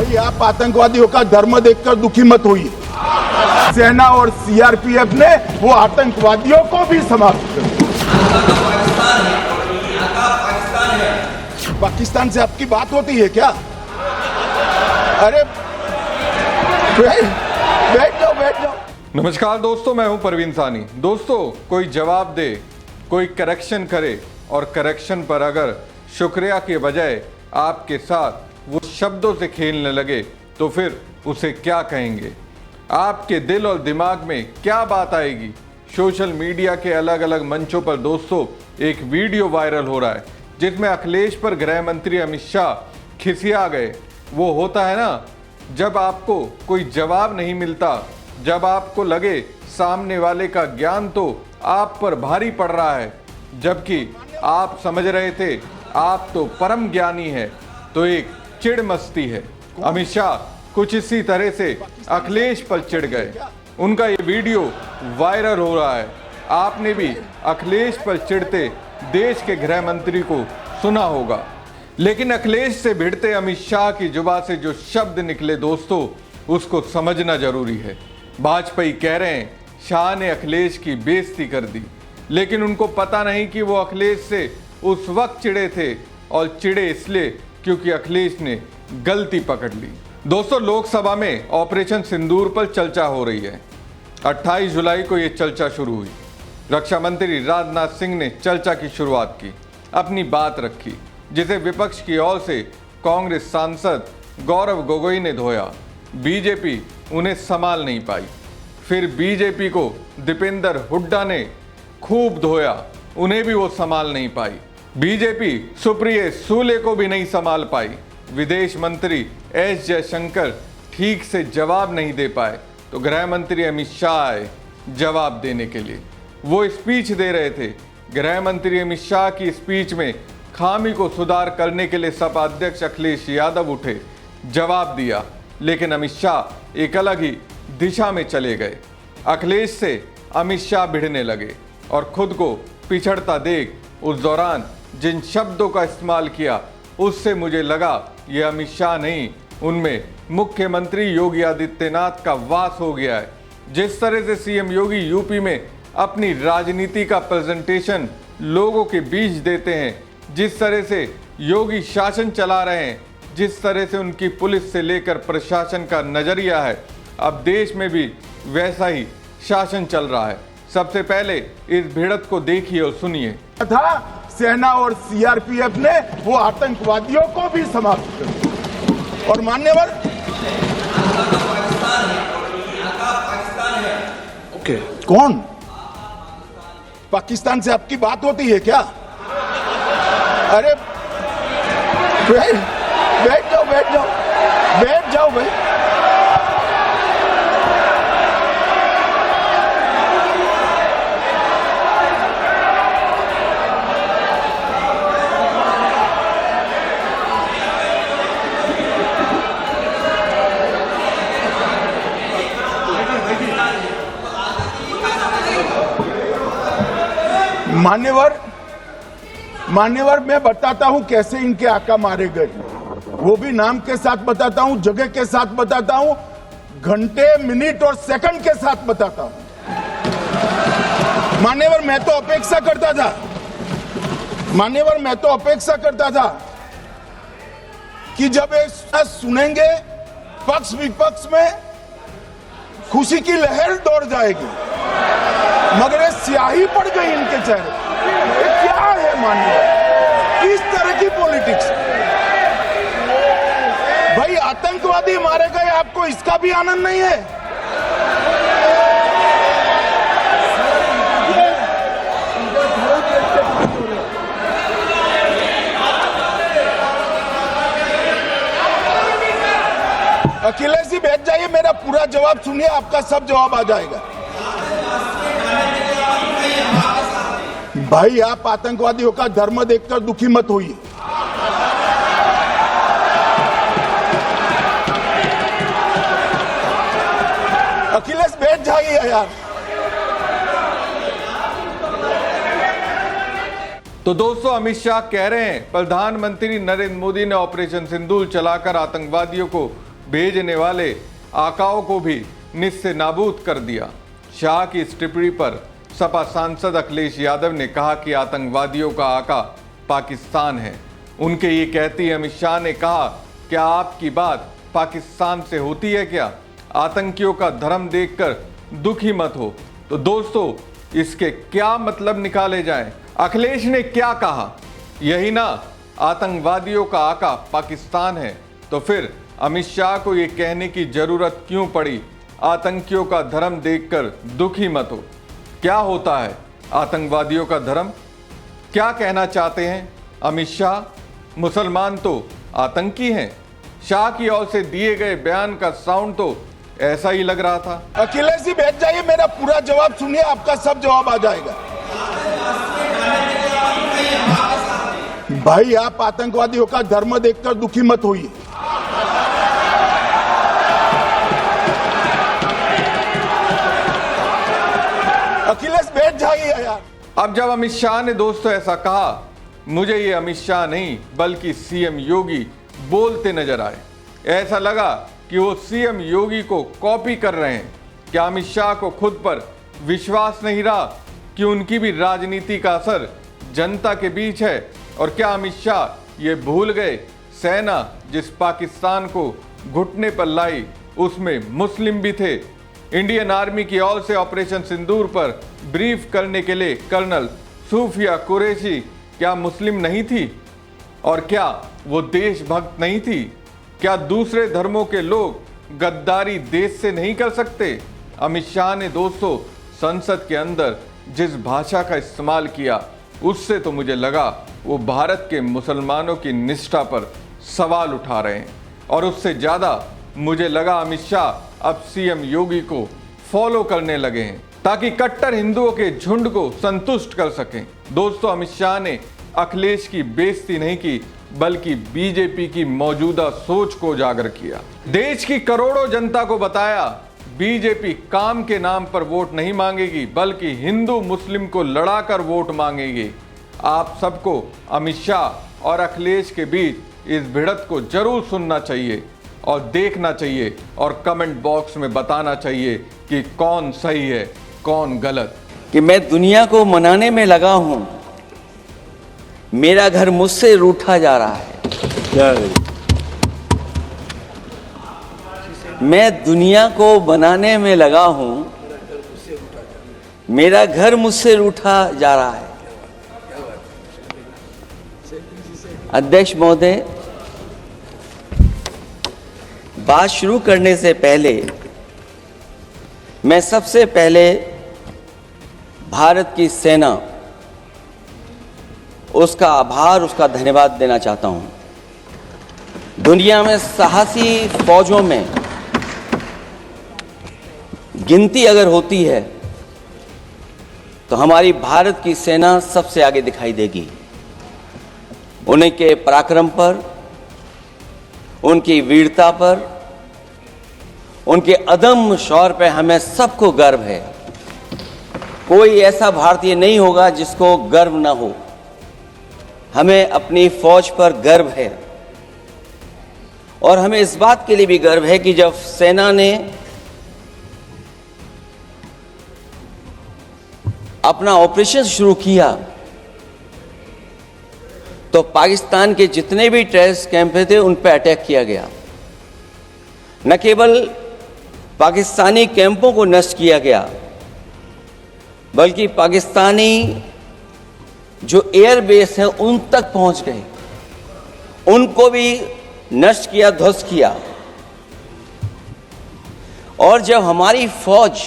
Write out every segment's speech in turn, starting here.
भाई आप आतंकवादियों का धर्म देखकर दुखी मत होइए। सेना और सीआरपीएफ ने वो आतंकवादियों को भी समाप्त कर दिया। पाकिस्तान से आपकी बात होती है क्या? अरे बैठ जाओ। नमस्कार दोस्तों, मैं हूं परवीन सानी। दोस्तों, कोई जवाब दे, कोई करेक्शन करे और करेक्शन पर अगर शुक्रिया के बजाय आपके साथ वो शब्दों से खेलने लगे तो फिर उसे क्या कहेंगे? आपके दिल और दिमाग में क्या बात आएगी? सोशल मीडिया के अलग अलग मंचों पर दोस्तों एक वीडियो वायरल हो रहा है जिसमें अखिलेश पर गृह मंत्री अमित शाह खिसिया गए। वो होता है ना, जब आपको कोई जवाब नहीं मिलता, जब आपको लगे सामने वाले का ज्ञान तो आप पर भारी पड़ रहा है, जबकि आप समझ रहे थे आप तो परम ज्ञानी है, तो एक चिढ़ मस्ती है। अमित शाह कुछ इसी तरह से अखिलेश पर चिढ़ गए। उनका ये वीडियो वायरल हो रहा है। आपने भी अखिलेश पर चिढ़ते देश के गृह मंत्री को सुना होगा, लेकिन अखिलेश से भिड़ते अमित शाह की जुबान से जो शब्द निकले दोस्तों, उसको समझना जरूरी है। वाजपेयी कह रहे हैं शाह ने अखिलेश की बेइज्जती कर दी, लेकिन उनको पता नहीं कि वो अखिलेश से उस वक्त चिढ़े थे और चिढ़े इसलिए क्योंकि अखिलेश ने गलती पकड़ ली। दोस्तों, लोकसभा में ऑपरेशन सिंदूर पर चर्चा हो रही है। 28 जुलाई को ये चर्चा शुरू हुई। रक्षा मंत्री राजनाथ सिंह ने चर्चा की शुरुआत की, अपनी बात रखी, जिसे विपक्ष की ओर से कांग्रेस सांसद गौरव गोगोई ने धोया। बीजेपी उन्हें संभाल नहीं पाई। फिर बीजेपी को दीपेंद्र हुड्डा ने खूब धोया, उन्हें भी वो संभाल नहीं पाई। बीजेपी सुप्रिया सूले को भी नहीं संभाल पाई। विदेश मंत्री एस जयशंकर ठीक से जवाब नहीं दे पाए, तो गृह मंत्री अमित शाह आए जवाब देने के लिए। वो स्पीच दे रहे थे। गृह मंत्री अमित शाह की स्पीच में खामी को सुधार करने के लिए सपा अध्यक्ष अखिलेश यादव उठे, जवाब दिया, लेकिन अमित शाह एक अलग ही दिशा में चले गए। अखिलेश से अमित शाह भिड़ने लगे और खुद को पिछड़ता देख उस दौरान जिन शब्दों का इस्तेमाल किया, उससे मुझे लगा ये अमित शाह नहीं, उनमें मुख्यमंत्री योगी आदित्यनाथ का वास हो गया है। जिस तरह से सीएम योगी यूपी में अपनी राजनीति का प्रेजेंटेशन लोगों के बीच देते हैं, जिस तरह से योगी शासन चला रहे हैं, जिस तरह से उनकी पुलिस से लेकर प्रशासन का नजरिया है, अब देश में भी वैसा ही शासन चल रहा है। सबसे पहले इस भिड़त को देखिए और सुनिए। सेना और सीआरपीएफ ने वो आतंकवादियों को भी समाप्त कर दिया। और मान्यवर ओके, कौन? पाकिस्तान से आपकी बात होती है क्या? अरे बैठ जाओ भाई। मान्यवर मैं बताता हूं कैसे इनके आका मारे गए, वो भी नाम के साथ बताता हूं, जगह के साथ बताता हूं, घंटे, मिनट और सेकंड के साथ बताता हूं। मान्यवर मैं तो अपेक्षा करता था कि जब ये सुनेंगे पक्ष विपक्ष में खुशी की लहर दौड़ जाएगी, मगर ये स्याही पड़ गई इनके चेहरे। ये क्या है मान्यवर? किस तरह की पॉलिटिक्स? भाई आतंकवादी मारे गए, आपको इसका भी आनंद नहीं है? अखिलेश जी बैठ जाइए, मेरा पूरा जवाब सुनिए, आपका सब जवाब आ जाएगा। भाई आप आतंकवादियों का धर्म देखकर दुखी मत होइए। अखिलेश बैठ जाइए यार। तो दोस्तों, अमित शाह कह रहे हैं प्रधानमंत्री नरेंद्र मोदी ने ऑपरेशन सिंदूर चलाकर आतंकवादियों को भेजने वाले आकाओं को भी निस्से नाबूद कर दिया। शाह की इस टिप्पणी पर सपा सांसद अखिलेश यादव ने कहा कि आतंकवादियों का आका पाकिस्तान है। उनके ये कहती अमित शाह ने कहा, क्या आपकी बात पाकिस्तान से होती है क्या? आतंकियों का धर्म देखकर दुखी मत हो। तो दोस्तों, इसके क्या मतलब निकाले जाएं? अखिलेश ने क्या कहा? यही ना, आतंकवादियों का आका पाकिस्तान है। तो फिर अमित शाह को ये कहने की जरूरत क्यों पड़ी, आतंकियों का धर्म देखकर दुखी मत हो? क्या होता है आतंकवादियों का धर्म? क्या कहना चाहते हैं अमित शाह? मुसलमान तो आतंकी हैं। शाह की ओर से दिए गए बयान का साउंड तो ऐसा ही लग रहा था। अखिलेश जी बैठ जाइए, मेरा पूरा जवाब सुनिए, आपका सब जवाब आ जाएगा। भाई, आप आतंकवादियों का धर्म देखकर दुखी मत होइए। अखिलेश बैठ जाइए यार। अब जब अमित शाह ने दोस्तों ऐसा कहा, मुझे ये अमित शाह नहीं बल्कि सीएम योगी बोलते नजर आए। ऐसा लगा कि वो सीएम योगी को कॉपी कर रहे हैं। क्या अमित शाह को खुद पर विश्वास नहीं रहा कि उनकी भी राजनीति का असर जनता के बीच है? और क्या अमित शाह ये भूल गए, सेना जिस पाकिस्तान को घुटने पर लाई उसमें मुस्लिम भी थे? इंडियन आर्मी की ओर से ऑपरेशन सिंदूर पर ब्रीफ करने के लिए कर्नल सूफिया कुरैशी क्या मुस्लिम नहीं थी? और क्या वो देशभक्त नहीं थी? क्या दूसरे धर्मों के लोग गद्दारी देश से नहीं कर सकते? अमित शाह ने दोस्तों संसद के अंदर जिस भाषा का इस्तेमाल किया, उससे तो मुझे लगा वो भारत के मुसलमानों की निष्ठा पर सवाल उठा रहे हैं। और उससे ज़्यादा मुझे लगा अमित शाह अब सीएम योगी को फॉलो करने लगे हैं ताकि कट्टर हिंदुओं के झुंड को संतुष्ट कर सकें। दोस्तों, अमित शाह ने अखिलेश की बेइज्जती नहीं की बल्कि बीजेपी की मौजूदा सोच को उजागर किया। देश की करोड़ों जनता को बताया, बीजेपी काम के नाम पर वोट नहीं मांगेगी बल्कि हिंदू मुस्लिम को लड़ाकर वोट मांगेगी। आप सबको अमित शाह और अखिलेश के बीच इस भिड़ंत को जरूर सुनना चाहिए और देखना चाहिए और कमेंट बॉक्स में बताना चाहिए कि कौन सही है कौन गलत। कि मैं दुनिया को मनाने में लगा हूं, मेरा घर मुझसे रूठा जा रहा है। मैं दुनिया को बनाने में लगा हूं, मेरा घर मुझसे रूठा जा रहा है। अध्यक्ष महोदय, बात शुरू करने से पहले मैं सबसे पहले भारत की सेना, उसका आभार, उसका धन्यवाद देना चाहता हूं। दुनिया में साहसी फौजों में गिनती अगर होती है तो हमारी भारत की सेना सबसे आगे दिखाई देगी। उनके पराक्रम पर, उनकी वीरता पर, उनके अदम्य शौर्य पर हमें सबको गर्व है। कोई ऐसा भारतीय नहीं होगा जिसको गर्व न हो। हमें अपनी फौज पर गर्व है और हमें इस बात के लिए भी गर्व है कि जब सेना ने अपना ऑपरेशन शुरू किया तो पाकिस्तान के जितने भी टेररिस्ट कैंप थे उन पर अटैक किया गया। न केवल पाकिस्तानी कैंपों को नष्ट किया गया बल्कि पाकिस्तानी जो एयर बेस है उन तक पहुंच गए, उनको भी नष्ट किया, ध्वस्त किया। और जब हमारी फौज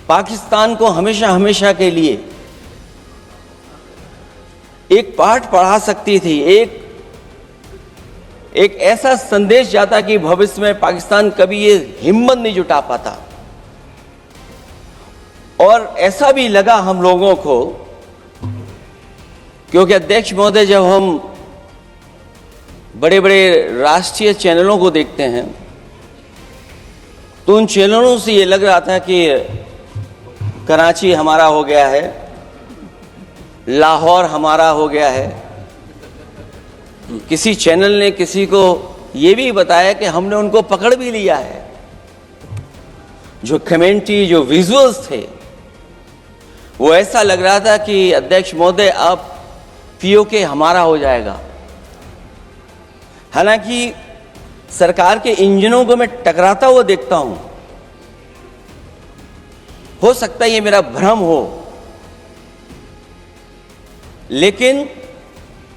पाकिस्तान को हमेशा हमेशा के लिए एक पाठ पढ़ा सकती थी, एक ऐसा संदेश जाता कि भविष्य में पाकिस्तान कभी ये हिम्मत नहीं जुटा पाता। और ऐसा भी लगा हम लोगों को, क्योंकि अध्यक्ष महोदय, जब हम बड़े बड़े राष्ट्रीय चैनलों को देखते हैं तो उन चैनलों से ये लग रहा था कि कराची हमारा हो गया है, लाहौर हमारा हो गया है। किसी चैनल ने किसी को ये भी बताया कि हमने उनको पकड़ भी लिया है। जो कमेंट्री, जो विजुअल्स थे, वो ऐसा लग रहा था कि अध्यक्ष महोदय अब पीओके हमारा हो जाएगा। हालांकि सरकार के इंजनों को मैं टकराता हुआ देखता हूं। हो सकता है ये मेरा भ्रम हो, लेकिन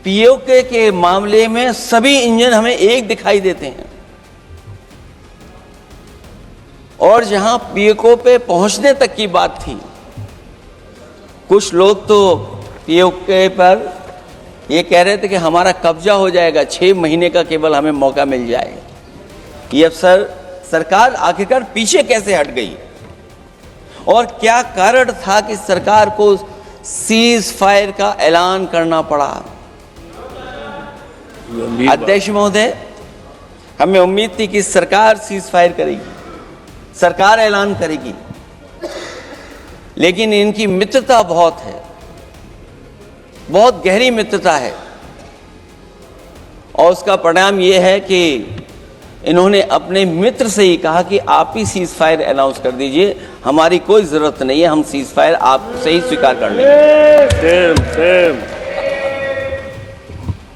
पीओके के मामले में सभी इंजन हमें एक दिखाई देते हैं। और जहां पीओके पे पहुंचने तक की बात थी, कुछ लोग तो पीओके पर ये कह रहे थे कि हमारा कब्जा हो जाएगा, 6 महीने का केवल हमें मौका मिल जाए। ये अफसर सरकार आखिरकार पीछे कैसे हट गई और क्या कारण था कि सरकार को सीज फायर का ऐलान करना पड़ा? अध्यक्ष महोदय, हमें उम्मीद थी कि सरकार सीज फायर करेगी, सरकार ऐलान करेगी, लेकिन इनकी मित्रता बहुत है, बहुत गहरी मित्रता है। और उसका परिणाम यह है कि इन्होंने अपने मित्र से ही कहा कि आप ही सीज फायर अनाउंस कर दीजिए, हमारी कोई जरूरत नहीं है, हम सीज फायर आपसे ही स्वीकार कर लेंगे।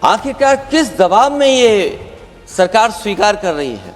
आखिरकार किस दबाव में ये सरकार स्वीकार कर रही है?